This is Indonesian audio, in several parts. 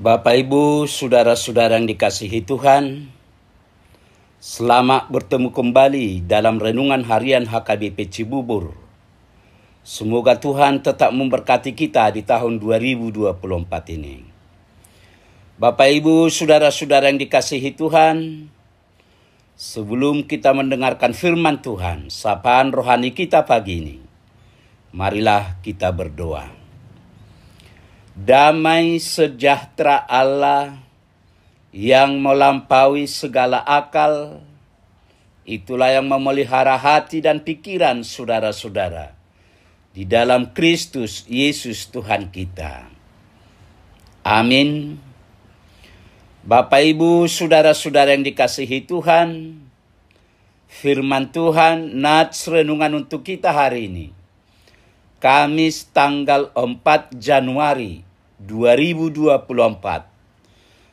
Bapak, Ibu, saudara-saudara yang dikasihi Tuhan, selamat bertemu kembali dalam renungan harian HKBP Cibubur. Semoga Tuhan tetap memberkati kita di tahun 2024 ini. Bapak, Ibu, saudara-saudara yang dikasihi Tuhan, sebelum kita mendengarkan firman Tuhan, sapaan rohani kita pagi ini, marilah kita berdoa. Damai sejahtera Allah yang melampaui segala akal, itulah yang memelihara hati dan pikiran saudara-saudara di dalam Kristus Yesus Tuhan kita. Amin. Bapak, Ibu, saudara-saudara yang dikasihi Tuhan, firman Tuhan nats renungan untuk kita hari ini, Kamis tanggal 4 Januari 2024,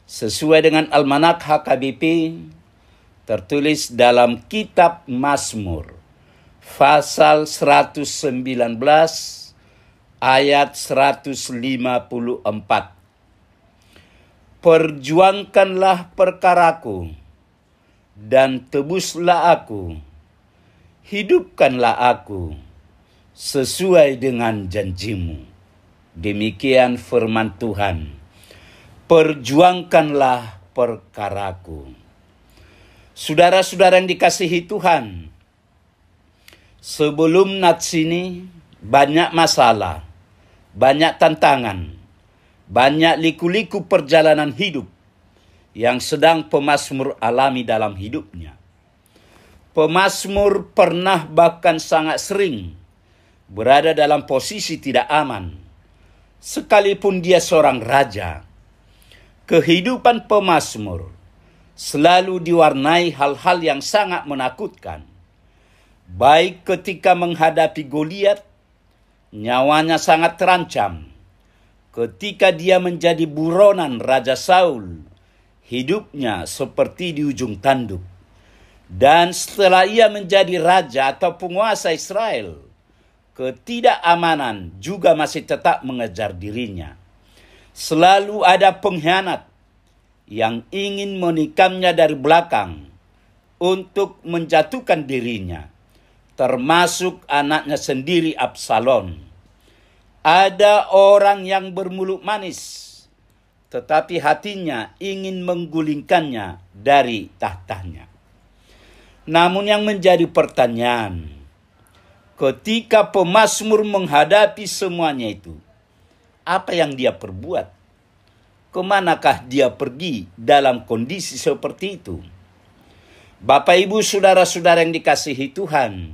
sesuai dengan Almanak HKBP, tertulis dalam kitab Mazmur pasal 119 ayat 154. Perjuangkanlah perkaraku dan tebuslah aku, hidupkanlah aku sesuai dengan janjimu. Demikian firman Tuhan. Perjuangkanlah perkaraku. Saudara-saudara yang dikasihi Tuhan, sebelum nats ini banyak masalah, banyak tantangan, banyak liku-liku perjalanan hidup yang sedang pemazmur alami dalam hidupnya. Pemazmur pernah bahkan sangat sering berada dalam posisi tidak aman. Sekalipun dia seorang raja, kehidupan pemazmur selalu diwarnai hal-hal yang sangat menakutkan. Baik ketika menghadapi Goliat, nyawanya sangat terancam. Ketika dia menjadi buronan Raja Saul, hidupnya seperti di ujung tanduk. Dan setelah ia menjadi raja atau penguasa Israel, ketidakamanan juga masih tetap mengejar dirinya. Selalu ada pengkhianat yang ingin menikamnya dari belakang untuk menjatuhkan dirinya, termasuk anaknya sendiri Absalom. Ada orang yang bermulut manis, tetapi hatinya ingin menggulingkannya dari tahtanya. Namun yang menjadi pertanyaan, ketika pemazmur menghadapi semuanya itu, apa yang dia perbuat? Kemanakah dia pergi dalam kondisi seperti itu? Bapak, Ibu, saudara-saudara yang dikasihi Tuhan,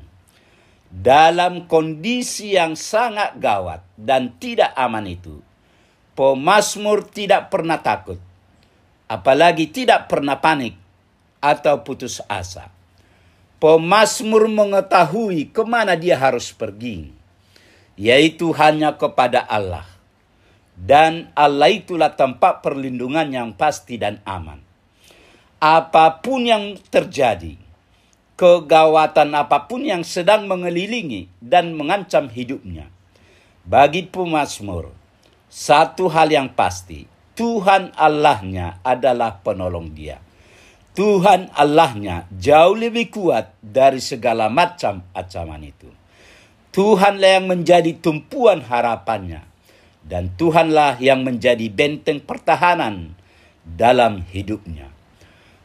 dalam kondisi yang sangat gawat dan tidak aman itu, pemazmur tidak pernah takut, apalagi tidak pernah panik atau putus asa. Pemazmur mengetahui kemana dia harus pergi, yaitu hanya kepada Allah. Dan Allah itulah tempat perlindungan yang pasti dan aman. Apapun yang terjadi, kegawatan apapun yang sedang mengelilingi dan mengancam hidupnya, bagi pemazmur, satu hal yang pasti, Tuhan Allahnya adalah penolong dia. Tuhan Allahnya jauh lebih kuat dari segala macam ancaman itu. Tuhanlah yang menjadi tumpuan harapannya, dan Tuhanlah yang menjadi benteng pertahanan dalam hidupnya.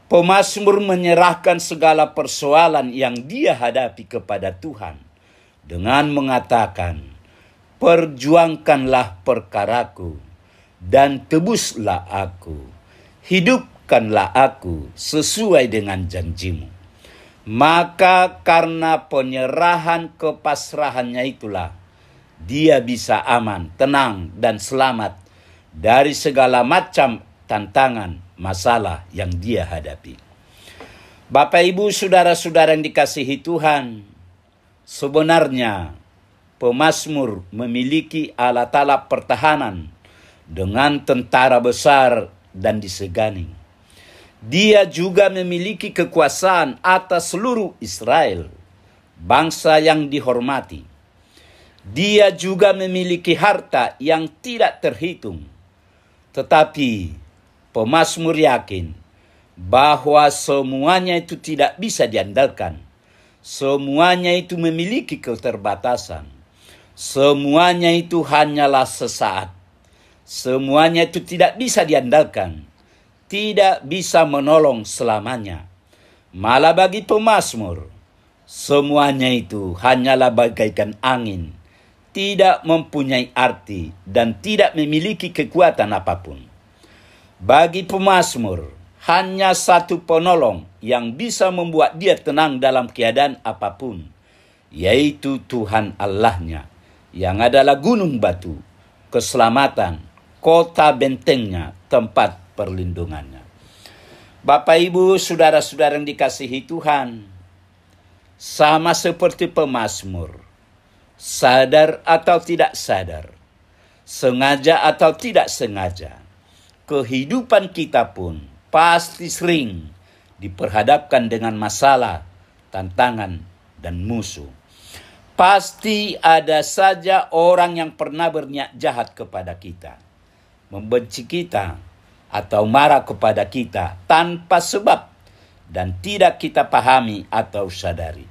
Pemazmur menyerahkan segala persoalan yang dia hadapi kepada Tuhan dengan mengatakan, perjuangkanlah perkaraku dan tebuslah aku, hidupkanlah aku sesuai dengan janjimu. Maka karena penyerahan kepasrahannya itulah, dia bisa aman, tenang, dan selamat dari segala macam tantangan, masalah yang dia hadapi. Bapak, Ibu, saudara-saudara yang dikasihi Tuhan, sebenarnya pemazmur memiliki alat-alat pertahanan dengan tentara besar dan disegani. Dia juga memiliki kekuasaan atas seluruh Israel, bangsa yang dihormati. Dia juga memiliki harta yang tidak terhitung. Tetapi Pemazmur yakin bahwa semuanya itu tidak bisa diandalkan. Semuanya itu memiliki keterbatasan. Semuanya itu hanyalah sesaat. Semuanya itu tidak bisa diandalkan. Tidak bisa menolong selamanya. Malah bagi pemazmur, semuanya itu hanyalah bagaikan angin. Tidak mempunyai arti dan tidak memiliki kekuatan apapun. Bagi pemazmur, hanya satu penolong yang bisa membuat dia tenang dalam keadaan apapun, yaitu Tuhan Allahnya, yang adalah gunung batu, keselamatan, kota bentengnya, tempat perlindungannya. Bapak, Ibu, saudara-saudara yang dikasihi Tuhan, sama seperti pemazmur, sadar atau tidak sadar, sengaja atau tidak sengaja, kehidupan kita pun pasti sering diperhadapkan dengan masalah, tantangan, dan musuh. Pasti ada saja orang yang pernah berniat jahat kepada kita, membenci kita, atau marah kepada kita tanpa sebab dan tidak kita pahami atau sadari.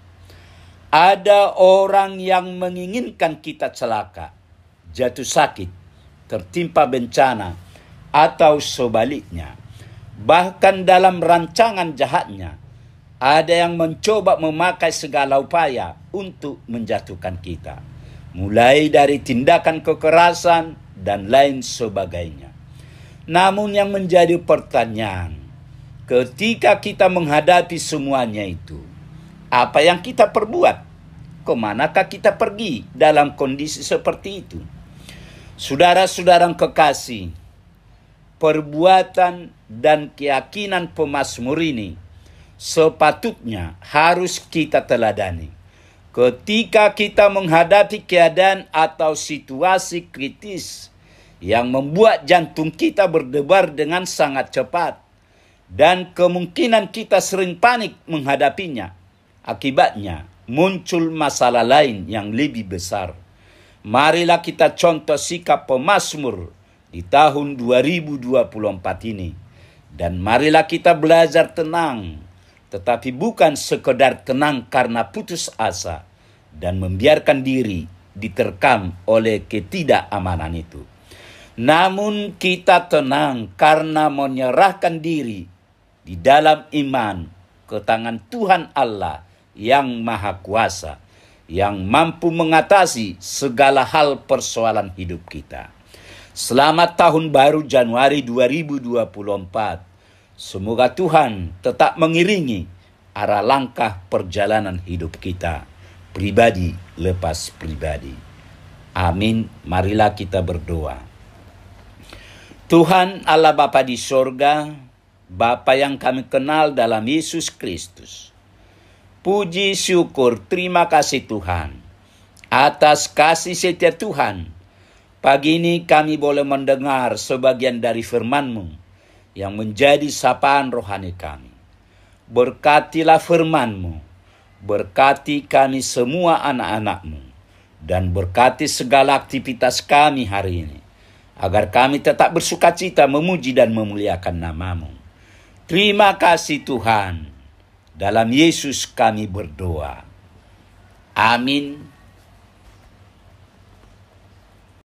Ada orang yang menginginkan kita celaka, jatuh sakit, tertimpa bencana, atau sebaliknya. Bahkan dalam rancangan jahatnya, ada yang mencoba memakai segala upaya untuk menjatuhkan kita, mulai dari tindakan kekerasan dan lain sebagainya. Namun yang menjadi pertanyaan, ketika kita menghadapi semuanya itu, apa yang kita perbuat? Kemanakah kita pergi dalam kondisi seperti itu? Saudara-saudara kekasih, perbuatan dan keyakinan pemazmur ini sepatutnya harus kita teladani. Ketika kita menghadapi keadaan atau situasi kritis yang membuat jantung kita berdebar dengan sangat cepat, dan kemungkinan kita sering panik menghadapinya, akibatnya muncul masalah lain yang lebih besar. Marilah kita contoh sikap pemazmur di tahun 2024 ini. Dan marilah kita belajar tenang, tetapi bukan sekedar tenang karena putus asa dan membiarkan diri diterkam oleh ketidakamanan itu. Namun kita tenang karena menyerahkan diri di dalam iman ke tangan Tuhan Allah yang Maha Kuasa, yang mampu mengatasi segala hal persoalan hidup kita. Selamat Tahun Baru Januari 2024. Semoga Tuhan tetap mengiringi arah langkah perjalanan hidup kita, pribadi lepas pribadi. Amin. Marilah kita berdoa. Tuhan Allah Bapa di sorga, Bapa yang kami kenal dalam Yesus Kristus, puji syukur terima kasih Tuhan atas kasih setia Tuhan. Pagi ini kami boleh mendengar sebagian dari firman-Mu yang menjadi sapaan rohani kami. Berkatilah firman-Mu, berkati kami semua anak-anak-Mu, dan berkati segala aktivitas kami hari ini, agar kami tetap bersukacita memuji dan memuliakan nama-Mu. Terima kasih Tuhan. Dalam Yesus kami berdoa. Amin.